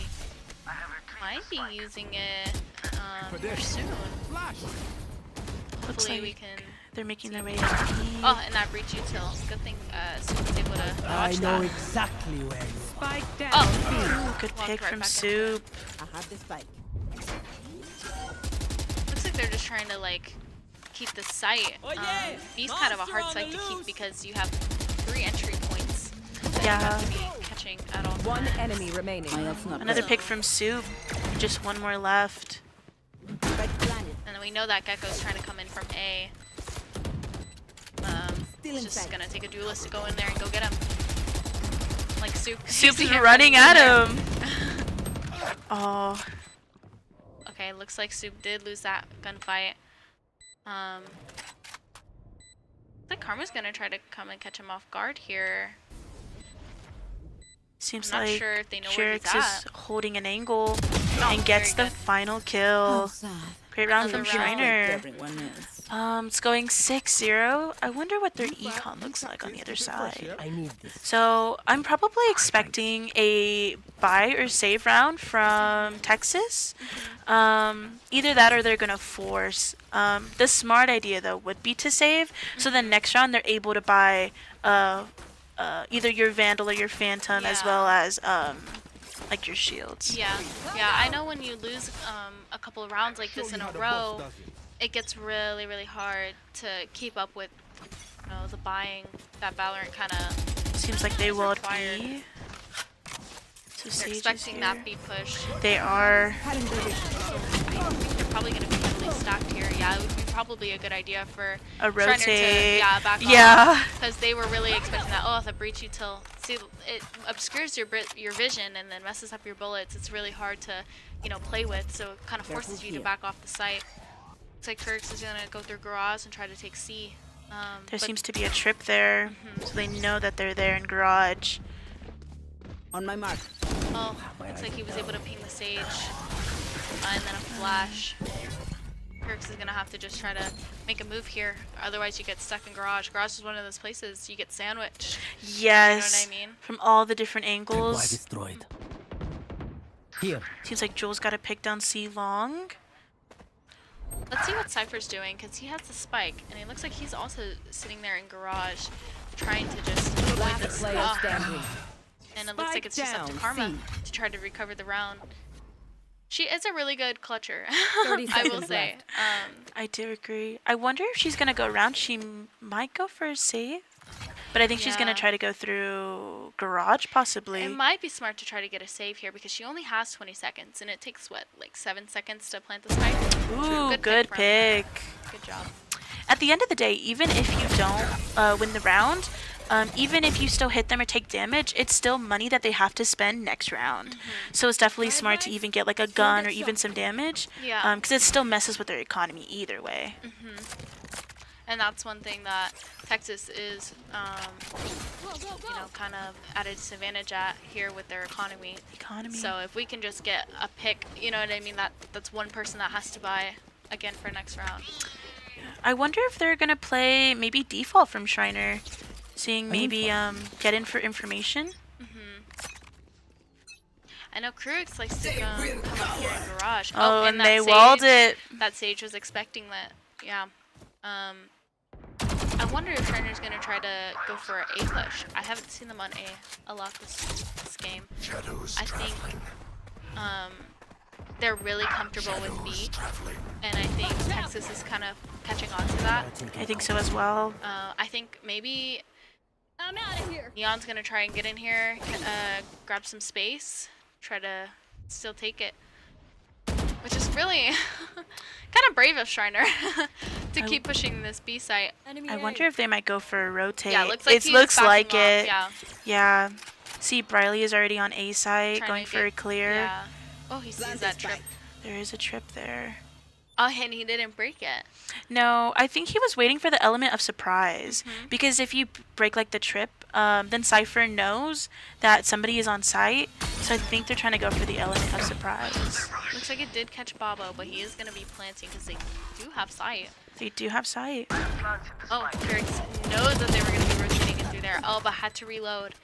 might be using it here soon. Flash. Looks Hopefully like we can. they're making their way to B. Oh, and that breach util. Good thing Soup was able to I dodge know that. exactly where you are. Spike down. Oh, Good walked pick right from back into Soup. I have the spike. Looks like they're just trying to like keep the site. B's kind of a hard site to keep because you have 3 entry points. That Yeah. you have to be catching at all One times. enemy remaining. Another pick from Soup. Just one more left. Spike planted. And then we know that Gecko's trying to come in from A. He's just gonna take a duelist to go in there and go get him. Like Soup. Soup's He's here running in at there. him. Oh, Okay, looks like Soup did lose that gunfight. I think Karma's gonna try to come and catch him off guard here. seems I'm not like sure if they know where he's Sherix is at. holding an angle Oh, and gets the very good. final kill. Great round from Another round. Schreiner. It's going 6-0. I wonder what their econ looks like on the other side. I need this. So I'm probably expecting a buy or save round from Texas. Either that or they're gonna force. The smart idea though would be to save, so then next round they're able to buy either your Vandal or your Phantom as Yeah. well as like your shields. Yeah, yeah. I know when you lose a couple of rounds like this in a row, it gets really, really hard to keep up with, you know, the buying that Valorant kind of. Seems like they will required. be. So They're Sage is expecting here. that B push. They are. I think they're probably going to be heavily stacked here. Yeah, it would be probably a good idea for A Schreiner to rotate. back Yeah. off, because they were really expecting that. Oh, the breach util. See, it obscures your vision and then messes up your bullets. It's really hard to, you know, play with. So it kind of forces you to back off the site. Looks like Kurtz is gonna go through garage and try to take C. There seems to be a trip there, so they know that they're there in garage. On my mark. Oh, looks like he was able to ping the Sage. And then a flash. Kurtz is gonna have to just try to make a move here. Otherwise you get stuck in garage. Garage is one of those places you get sandwiched. Yes. You know what I mean? From all the different Why angles. destroyed? Here. Seems like Joel's got to pick down C long. Let's see what Cypher's doing, because he has the spike. And it looks like he's also sitting there in garage trying to just avoid this. Player Oh. standing. And it looks like it's just up to down, Karma C. to try to recover the round. She is a really good clutcher, 30 I will seconds say. left. I do agree. I wonder if she's going to go around. She might go for a save. But I think she's going Yeah. to try to go through garage, possibly. It might be smart to try to get a save here because she only has 20 seconds and it takes, what, like 7 seconds to plant the spike? Ooh, Good good pick from pick. her. Good job. At the end of the day, even if you don't win the round, even if you still hit them or take damage, it's still money that they have to spend next round. So it's definitely smart to even get like a gun or even some damage. Yeah. Because it still messes with their economy either way. And that's one thing that Texas is, you know, kind of at a disadvantage at here with their economy. So if we can just get a pick, you know what I mean, that's one person that has to buy again for next round. I wonder if they're gonna play maybe default from Schreiner, seeing maybe get in for information. I know Krux likes to come up here in garage. Oh, and that they Sage, walled it. That Sage was expecting that. Yeah. I wonder if Schreiner's gonna try to go for an A push. I haven't seen them on A lot this game. I think they're really comfortable with B, and I think Texas is kind of catching on to that. I think so as well. I think maybe I'm out of here. Neon's gonna try and get in here, grab some space, try to still take it, which is really kind of brave of Schreiner to keep pushing this B site. Enemy I A. wonder if they might go for a rotate. Yeah, looks like it he's looks backing like off, it. Yeah, Yeah. See, Briley is already on A site, trying going to for a get- clear. Yeah. Oh, he sees that trip. There is a trip there. Oh, and he didn't break it. No, I think he was waiting for the element of surprise. Because if you break like the trip, then Cypher knows that somebody is on site, so I think they're trying to go for the element of surprise. Looks like it did catch Babo, but he is going to be planting because they do have sight. They do have sight. Oh, Ferrex knows that they were going to be rotating in through there. Oh, but had to reload.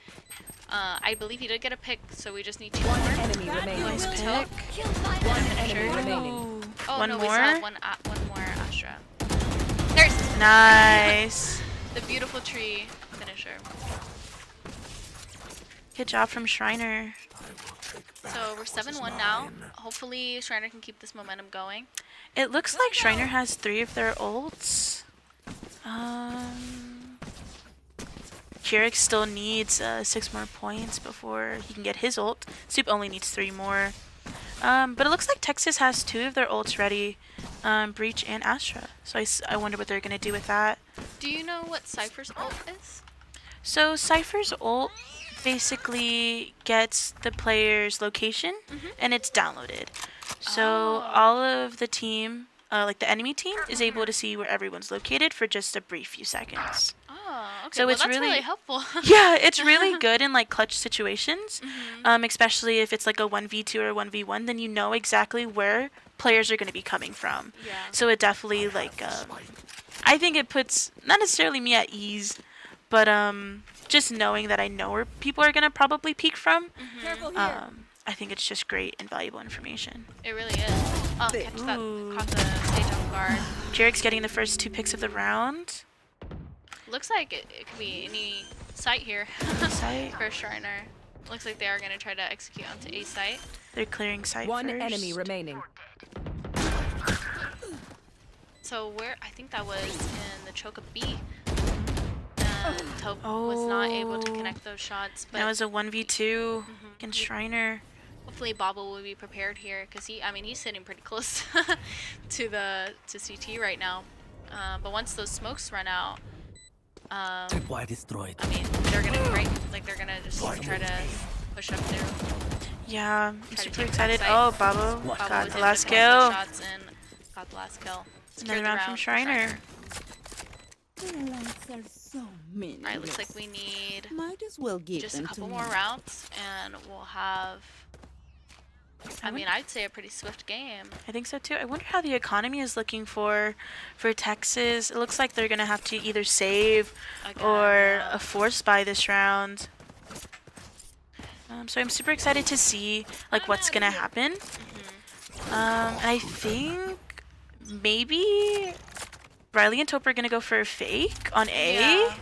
I believe he did get a pick, so we just need 2 more. Enemy remaining. Nice pick. One enemy remaining. Ooh. Oh, One no, more? we still have one more Astra. There's Nice. the beautiful tree finisher. Good job from Schreiner. So we're 7-1 now. Hopefully Schreiner can keep this momentum going. It looks like Schreiner has 3 of their ults. Keurig still needs 6 more points before he can get his ult. Soup only needs 3 more. But it looks like Texas has 2 of their ults ready, Breach and Astra. So I wonder what they're going to do with that. Do you know what Cypher's ult is? So Cypher's ult basically gets the player's location and it's downloaded. So all of the team, like the enemy team, is able to see where everyone's located for just a brief few seconds. Oh, okay. So Well, it's that's really helpful. Yeah, it's really good in like clutch situations, especially if it's like a 1v2 or 1v1, then you know exactly where players are going to be coming from. Yeah. So it definitely like, I think it puts, not necessarily me at ease, but just knowing that I know where people are going to probably peek from, Careful here. I think it's just great and valuable information. It really is. Oh, catch that. Ooh. Caught the stage off guard. Jarek's getting the first 2 picks of the round. Looks like it could be any site here Site. for Schreiner. Looks like they are going to try to execute onto A site. They're clearing site One first. enemy remaining. So I think that was in the choke of B. Taupe was not able to connect those shots. But That was a 1v2 against Schreiner. hopefully Bobble will be prepared here because he's sitting pretty close to CT right now. But once those smokes run out, Tripwire destroyed. I mean, they're gonna break. Like they're gonna just try to push up through. Yeah, I'm Try to super take excited. that Oh, site. Babo Bobble got was the able last to connect kill. those shots and got the last kill. Secured Another the round from for Schreiner. Lights are so many. Alright, looks like we need Might as well give just a them couple to more me. rounds and we'll have, I mean, I'd say a pretty swift game. I think so too. I wonder how the economy is looking for Texas. It looks like they're gonna have to either save Again, or yeah. a force buy this round. So I'm super excited to see like what's gonna happen. And I think maybe Riley and Taupe are gonna go for a fake on A. Yeah.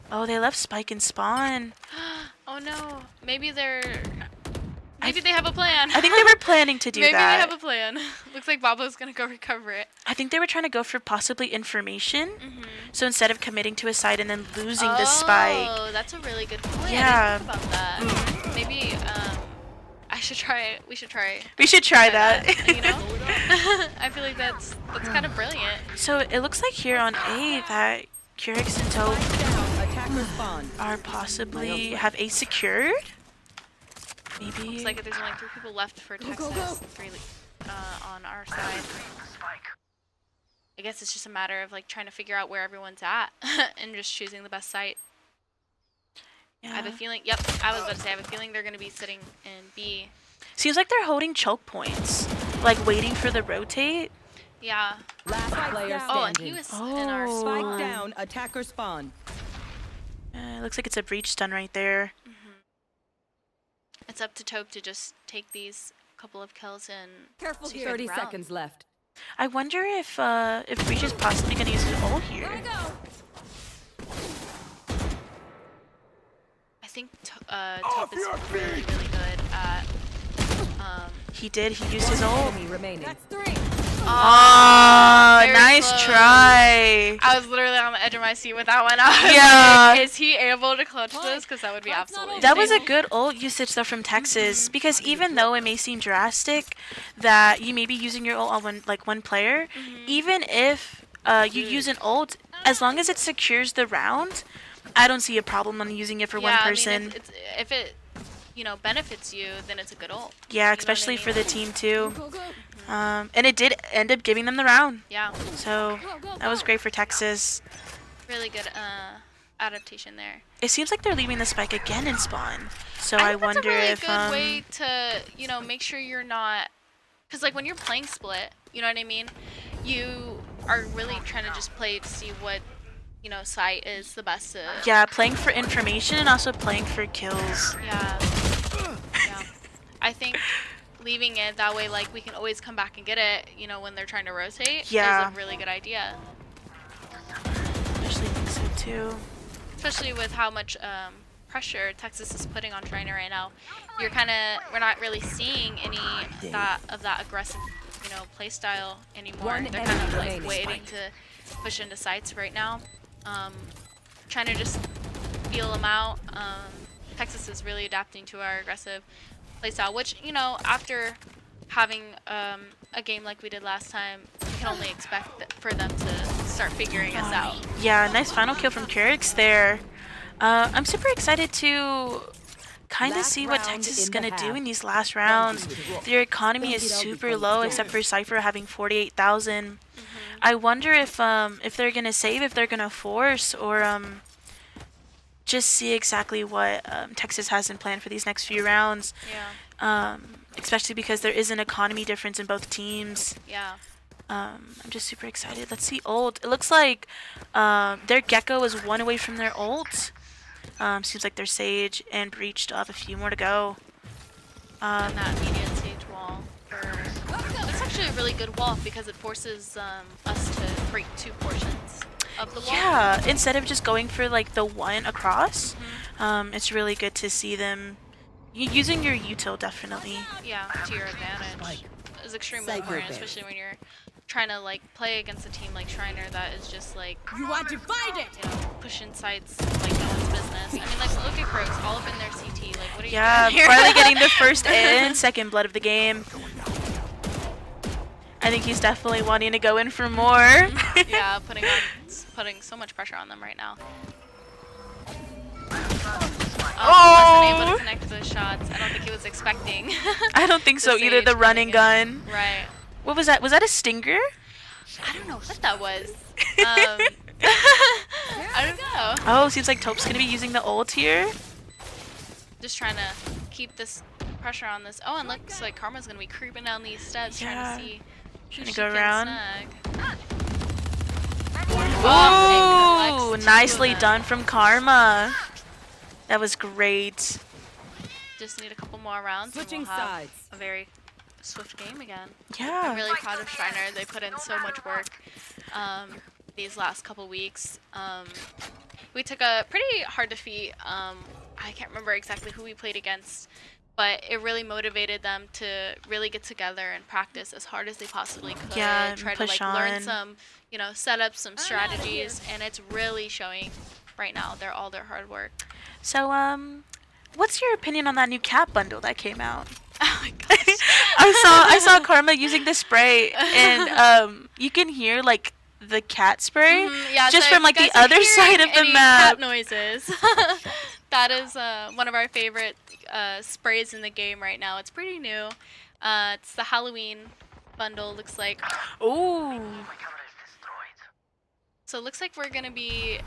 Oh, they left Spike and Spawn. Oh no, maybe they have a plan. I think they were planning to do maybe that. they have a plan. Looks like Babo's gonna go recover it. I think they were trying to go for possibly information. So instead of committing to a side and then losing the spike. Oh, that's a really good point. Yeah. I didn't think about that. Maybe I should try it. We should try. We should try that. You know, I feel like that's kind of brilliant. So it looks like here on A that Curix and Taupe Down. Attacker spawn. are possibly have A secured. Maybe. Looks like there's only 3 people left for Texas. 3 on our side. I guess it's just a matter of like trying to figure out where everyone's at and just choosing the best site. I have a Yeah. feeling. Yep, I was about to say I have a feeling they're gonna be sitting in B. Seems like they're holding choke points, like waiting for the rotate. Yeah. Last player standing. Oh, and he was in our Oh. Spike spawn. down. Attacker spawn. Looks like it's a breach stun right there. It's up to Taupe to just take these couple of kills and Careful secure here. the 30 round. seconds left. I wonder if Breach is possibly gonna use his ult here. Gotta go. I think Taupe is really, really good at. He used his ult. Enemy remaining. That's 3. Oh, very nice close. try. I was literally on the edge of my seat with that one. I was Yeah. like, is he able to clutch this? Because that would be That's not absolutely. That was a insane. good ult usage though from Texas because even though it may seem drastic that you may be using your ult on one player, even if you use an ult, as long as it secures the round, I don't see a problem on using it for one Yeah, person. I mean, if it benefits you, then it's a good ult. Yeah, You know what I especially for mean? the team too. Go, go. And it did end up giving them the round. Yeah, So Go, go, that was go. great for Texas. really good. adaptation there. It seems like they're leaving the spike again in spawn. So I I think that's wonder a really if good way to, you know, make sure you're not, because like when you're playing split, you know what I mean? You are really trying to just play to see what, you know, site is the best to. yeah, playing for information and also playing for kills. Yeah. Yeah. I think leaving it that way, like we can always come back and get it, you know, when they're trying to rotate, Yeah. is a really good idea. I actually think so too. Especially with how much pressure Texas is putting on Schreiner right now. We're not really seeing any of that aggressive, you know, play style anymore. One They're kind of enemy like waiting to push into sites right now. Trying to just feel them out. Texas is really adapting to our aggressive playstyle, which, you know, after having a game like we did last time, we can only expect for them to start figuring us out. Yeah, nice final kill from Kerix there. I'm super excited to kind of Last see what round Texas in is the going to do half. in these last rounds. Their economy is super low, except for Cypher having 48,000. I wonder if they're going to save, if they're going to force, or just see exactly what Texas has in plan for these next few rounds. Yeah. Especially because there is an economy difference in both teams. Yeah. I'm just super excited. Let's see ult. It looks like their Gecko is one away from their ult. Seems like their Sage and Breach still have a few more to go. And that immediate Sage wall. It's actually a really good wall because it forces us to break 2 portions of the wall. Yeah, instead of just going for like the one across, it's really good to see them using your util definitely. Yeah, to your advantage. It's extremely Psycho important, Bear. especially when you're trying to like play against a team like Schreiner that is just like, You want to find it? you know, pushing sites like no one's business. I mean, like look at Crows, all up in their CT. Like, what are you Yeah, doing here? finally getting the first and second blood of the game. I think he's definitely wanting to go in for more. Yeah, putting so much pressure on them right now. Wasn't able to connect those shots. I don't think he was expecting. I don't think so either. Sage The running coming in. gun. Right. What was that? Was that a stinger? I don't know what that was. I don't know. Oh, seems like Taupe's gonna be using the ult here. Just trying to keep this pressure on this. Oh, and looks like Karma's gonna be creeping down these steps, Yeah. trying to see who Trying to she go can around. snag. Ooh, Oh, it collects nicely 2 of them. done from Karma. That was great. Just need a couple more rounds and Switching we'll have sides. a very swift game again. Yeah. I'm really proud of Schreiner. They put in so much work these last couple weeks. We took a pretty hard defeat. I can't remember exactly who we played against, but it really motivated them to really get together and practice as hard as they possibly could. Yeah, and try to push like learn on. some, you know, set up some strategies, and it's really showing right now. All their hard work. So, what's your opinion on that new cap bundle that came out? Oh my gosh. I saw Karma using the spray, and you can hear like the cat spray Yeah, just so from if like you the guys are other side hearing of the any map. cat noises. That is one of our favorite sprays in the game right now. It's pretty new. It's the Halloween bundle. Looks like. Ooh. So it looks like we're gonna be.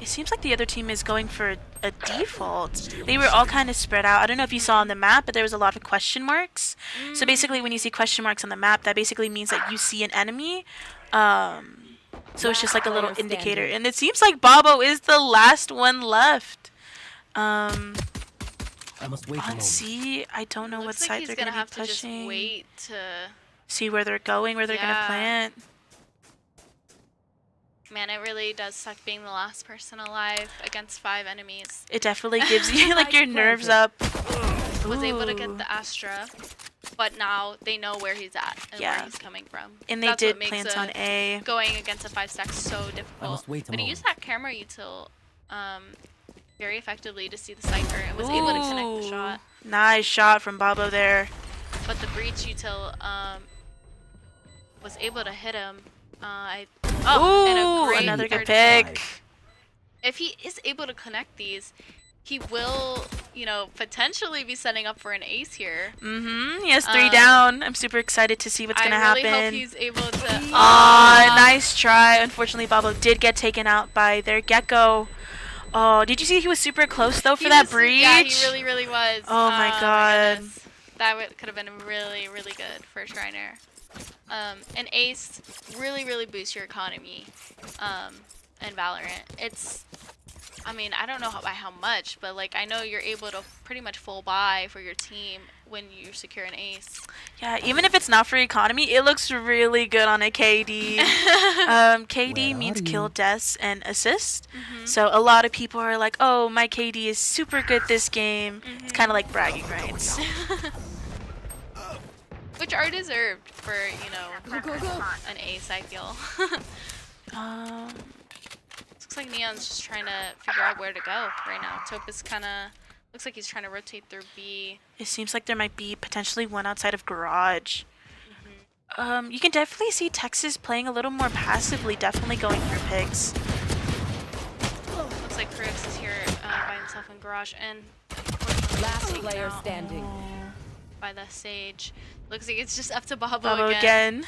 It seems like the other team is going for a default. They were all kind of spread out. I don't know if you saw on the map, but there was a lot of question marks. So basically, when you see question marks on the map, that basically means that you see an enemy. So it's just like a little indicator. And it seems like Bobo is the last one left. I must wait a On moment. C, I don't know what looks like side he's they're gonna going have to be pushing. to just wait to. See where they're going, where they're going to Yeah. plant. Man, it really does suck being the last person alive against 5 enemies. It definitely gives you like your nerves up. Was able to Ooh. get the Astra, but now they know where he's at and Yeah. where he's coming from. And they That's what did makes plant on A. going against a 5-stack so difficult. must wait a But he moment. used that camera util very effectively to see the Cypher and was able to connect the shot. Nice shot from Bobo there. But the breach util was able to hit him. And Ooh, a great another good third hit. pick. If he is able to connect these, he will you know, potentially be setting up for an ace here. He has 3 down. I'm super excited to see what's gonna happen. I really hope he's able to. Nice try. Unfortunately, Babo did get taken out by their Gecko. Oh, did you see he was super close though for that breach? Yeah, he really, really was. Oh my god. That could have been really, really good for Schreiner. An ace really, really boosts your economy in Valorant. It's, I mean, I don't know by how much, but like I know you're able to pretty much full buy for your team when you secure an ace. Yeah, even if it's not for economy, it looks really good on a KD. KD means kill, deaths, and assist. So a lot of people are like, oh, my KD is super good this game. It's kind of like bragging rights. Which are deserved for, you know, an ace, I feel. Looks like Neon's just trying to figure out where to go right now. Taupe is kind of, looks like he's trying to rotate through B. It seems like there might be potentially one outside of Garage. You can definitely see Texas playing a little more passively, definitely going for picks. Looks like Crux is here by himself in Garage, and Last player standing. By the Sage. Looks like it's just up to Babo again.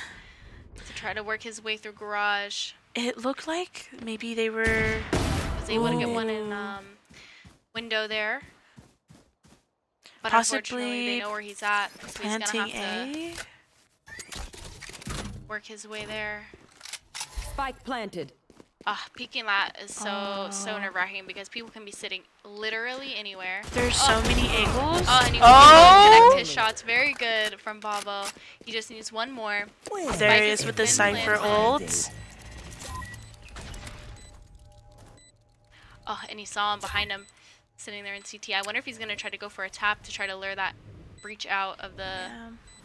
To try to work his way through Garage. It looked like maybe they were... Was able to get one in window there. But possibly unfortunately they know where he's at. So planting he's gonna have A. to work his way there. Spike planted. Peeking that is so nerve-wracking because people can be sitting literally anywhere. There's so many angles. And he was able to connect his shots. Very good from Babo. He just needs one more. There he is with the Cypher ult. And he saw him behind him, sitting there in CT. I wonder if he's going to try to go for a tap to try to lure that breach out of the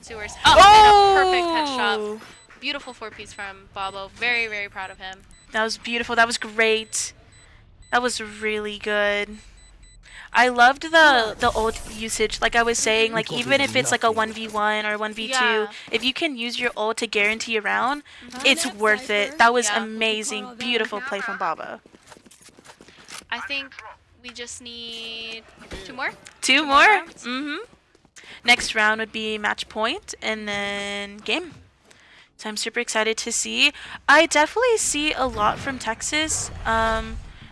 sewers. And a perfect headshot. Beautiful 4-piece from Babo. Very, very proud of him. That was beautiful. That was great. That was really good. I loved the ult usage. Like I was saying, like even if it's like a 1v1 or 1v2, if you can use your ult to guarantee a round, it's worth it. That was amazing. Beautiful play from Babo. I think we just need 2 more. 2 more? Next round would be match point and then game. So I'm super excited to see. I definitely see a lot from Texas,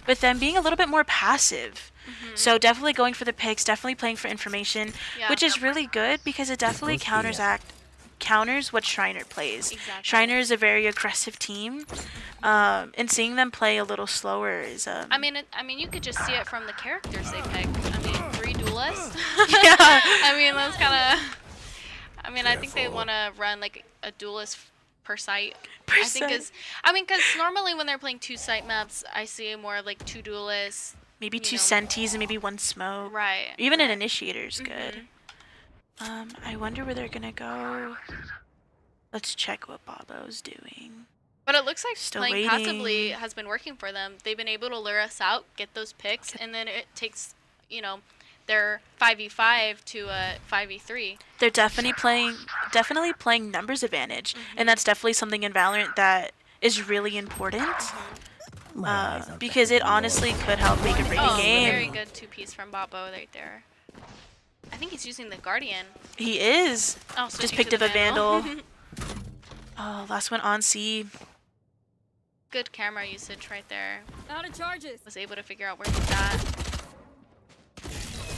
with them being a little bit more passive. So definitely going for the picks, definitely playing for information, which is really good because it definitely counters what Schreiner plays. Exactly. Schreiner is a very aggressive team, and seeing them play a little slower is. I mean, you could just see it from the characters they pick. I mean, 3 duelists. Yeah. I mean, that's kind of. I mean, I think they want to run like a duelist per site. I think is. I mean, because normally when they're playing 2 site maps, I see more like 2 duelists. Maybe 2 senties and maybe 1 smoke. Right. Even an initiator is good. I wonder where they're gonna go. Let's check what Babo's doing. But it looks like Still playing waiting. passively has been working for them. They've been able to lure us out, get those picks, and then it takes, you know, their 5v5 to a 5v3. They're definitely playing numbers advantage, and that's definitely something in Valorant that is really important. Because it honestly could help make or break a game. Very good 2-piece from Babo right there. I think he's using the Guardian. He is. Just picked up a Vandal. Last one on C. Good camera usage right there. Out of charges. Was able to figure out where he's at.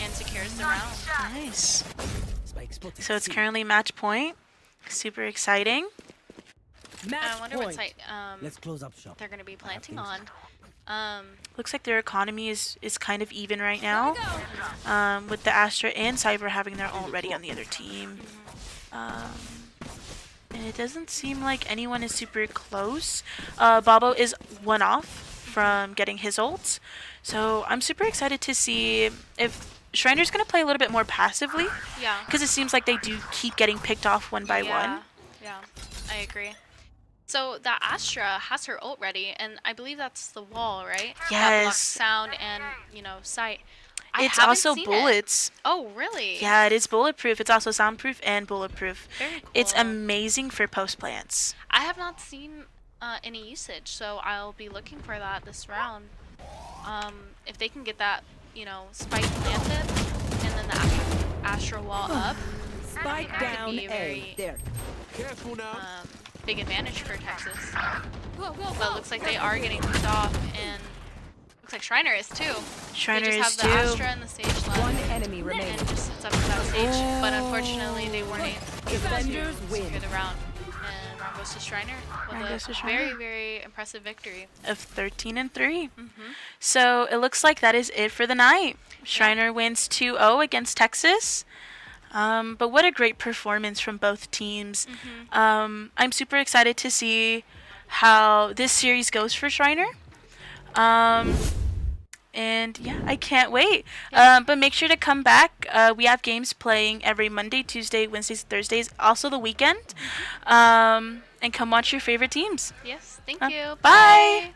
And secures the round. Nice. So it's currently match point. Super exciting. I wonder what site Let's close up shop. they're going to be planting on. Looks like their economy is kind of even right now. With the Astra and Cyber having their ult ready on the other team. And it doesn't seem like anyone is super close. Babo is 1 off from getting his ult. So I'm super excited to see if Schreiner's going to play a little bit more passively. Yeah. Because it seems like they do keep getting picked off one by one. Yeah, I agree. So that Astra has her ult ready, and I believe that's the wall, right? Yes. That blocks sound and, you know, sight. It's also bullets. Oh, really? Yeah, it is bulletproof. It's also soundproof and bulletproof. Very cool. It's amazing for post plants. I have not seen any usage, so I'll be looking for that this round. If they can get that, you know, spike planted, then the astral wall up. Spike That could down be a A. very There. Careful now. big advantage for Texas. Go, go, But it go. looks like they are getting pushed off, and looks like Schreiner is too. Schreiner they is just too. have the Astra and the stage left. One enemy And remaining. it just sits up to that stage. But unfortunately, they weren't able Defenders to win. secure the round. And round goes to Schreiner Round with goes to a Schreiner. very, very impressive victory. Of 13-3. So it looks like that is it for the night. Schreiner wins 2-0 against Texas. But what a great performance from both teams. I'm super excited to see how this series goes for Schreiner. And yeah, I can't wait. But make sure to come back. We have games playing every Monday, Tuesday, Wednesdays, Thursdays, also the weekend. And come watch your favorite teams. Yes, thank you. Bye.